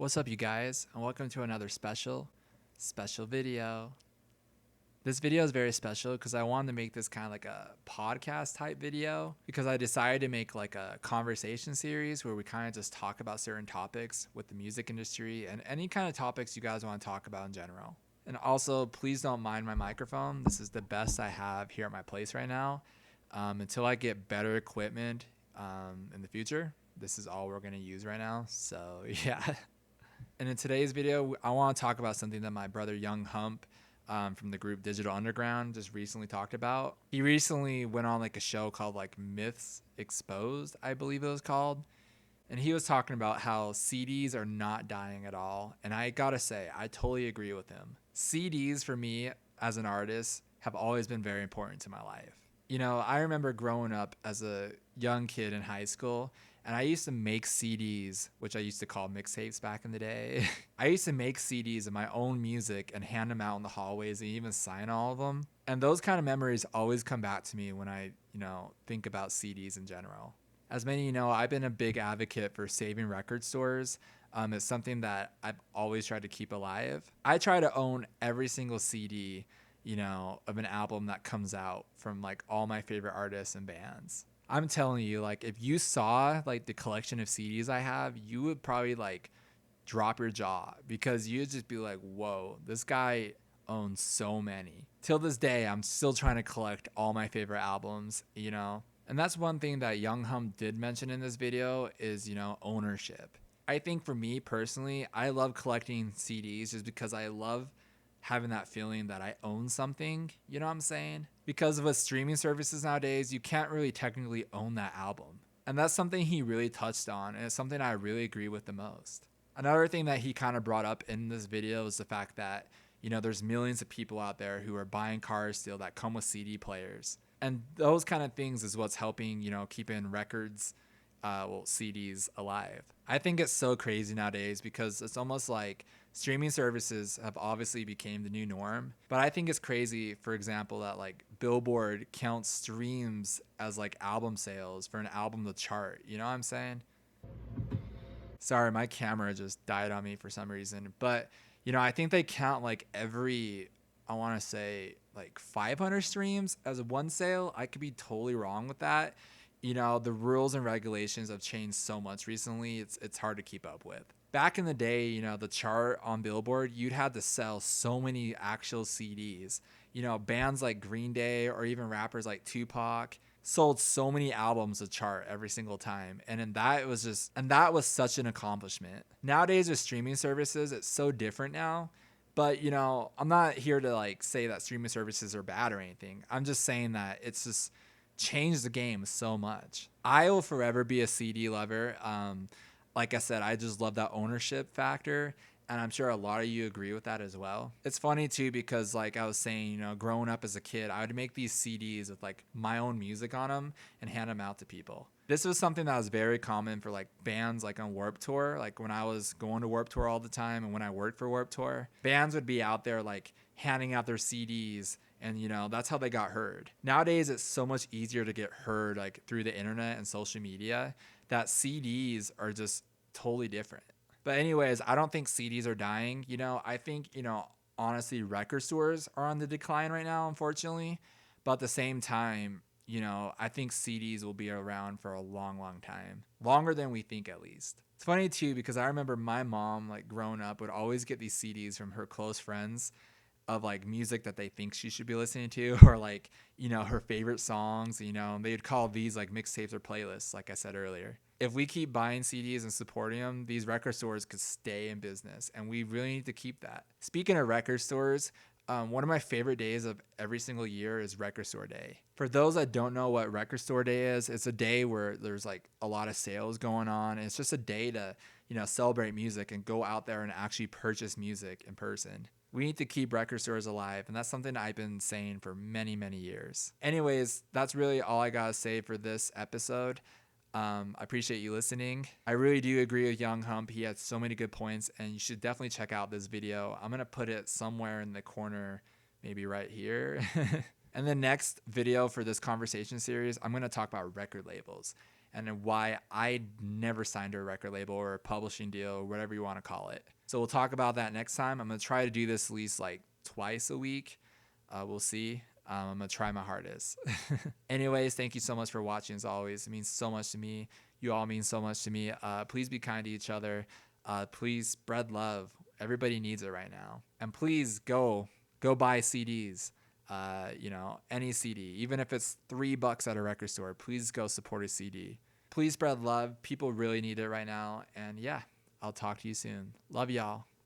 What's up, you guys, and welcome to another special video. This video is very special because I wanted to make this kind of like a podcast type video because I decided to make like a conversation series where we kind of just talk about certain topics with the music industry and any kind of topics you guys want to talk about in general. And also, please don't mind my microphone. This is the best I have here at my place right now. Until I get better equipment in the future, this is all we're going to use right now. So, yeah. And in today's video, I want to talk about something that my brother Young Hump from the group Digital Underground just recently talked about. He recently went on like a show called like Myths Exposed, I believe it was called. And he was talking about how CDs are not dying at all. And I gotta say, I totally agree with him. CDs for me as an artist have always been very important to my life. You know, I remember growing up as a young kid in high school, and I used to make CDs, which I used to call mixtapes back in the day. I used to make CDs of my own music and hand them out in the hallways and even sign all of them. And those kind of memories always come back to me when I, think about CDs in general. As many of you know, I've been a big advocate for saving record stores. It's something that I've always tried to keep alive. I try to own every single CD, of an album that comes out from like all my favorite artists and bands. I'm telling you, like, if you saw like the collection of CDs I have, you would probably like drop your jaw because you'd just be like, whoa, this guy owns so many. Till this day, I'm still trying to collect all my favorite albums. And that's one thing that Young Hum did mention in this video is, ownership. I think for me personally, I love collecting CDs just because I love having that feeling that I own something, you know what I'm saying? Because of streaming services nowadays, you can't really technically own that album. And that's something he really touched on, and it's something I really agree with the most. Another thing that he kind of brought up in this video is the fact that, there's millions of people out there who are buying cars still that come with CD players. And those kind of things is what's helping, keeping records, CDs alive. I think it's so crazy nowadays because it's almost like streaming services have obviously became the new norm. But I think it's crazy, for example, that like Billboard counts streams as like album sales for an album to chart. You know what I'm saying? Sorry, my camera just died on me for some reason. But, I think they count like I want to say like 500 streams as one sale. I could be totally wrong with that. The rules and regulations have changed so much recently. It's hard to keep up with. Back in the day, the chart on Billboard, you'd have to sell so many actual CDs. Bands like Green Day or even rappers like Tupac sold so many albums to chart every single time. And that was such an accomplishment. Nowadays with streaming services, it's so different now. But, I'm not here to like say that streaming services are bad or anything. I'm just saying that it's just changed the game so much. I will forever be a CD lover. Like I said, I just love that ownership factor. And I'm sure a lot of you agree with that as well. It's funny too because like I was saying, growing up as a kid, I would make these CDs with like my own music on them and hand them out to people. This was something that was very common for like bands like on Warped Tour. Like when I was going to Warped Tour all the time and when I worked for Warped Tour, bands would be out there like handing out their CDs and that's how they got heard. Nowadays it's so much easier to get heard like through the internet and social media that CDs are just totally different. But anyways, I don't think CDs are dying. I think, honestly, record stores are on the decline right now, unfortunately. But at the same time, I think CDs will be around for a long, long time. Longer than we think, at least. It's funny, too, because I remember my mom, like, growing up, would always get these CDs from her close friends of, like, music that they think she should be listening to or, like, her favorite songs, and they would call these, like, mixtapes or playlists, like I said earlier. If we keep buying CDs and supporting them, these record stores could stay in business, and we really need to keep that. Speaking of record stores, one of my favorite days of every single year is Record Store Day. For those that don't know what Record Store Day is, it's a day where there's like a lot of sales going on, and it's just a day to, celebrate music and go out there and actually purchase music in person. We need to keep record stores alive, and that's something I've been saying for many, many years. Anyways, that's really all I gotta say for this episode. I appreciate you listening. I really do agree with Young Hump. He had so many good points, and you should definitely check out this video. I'm going to put it somewhere in the corner, maybe right here. And the next video for this conversation series, I'm going to talk about record labels and why I never signed to a record label or a publishing deal or whatever you want to call it. So we'll talk about that next time. I'm going to try to do this at least like twice a week. We'll see. I'm going to try my hardest. Anyways, thank you so much for watching as always. It means so much to me. You all mean so much to me. Please be kind to each other. Please spread love. Everybody needs it right now. And please go buy CDs. Any CD, even if it's $3 at a record store, please go support a CD. Please spread love. People really need it right now. And yeah, I'll talk to you soon. Love y'all.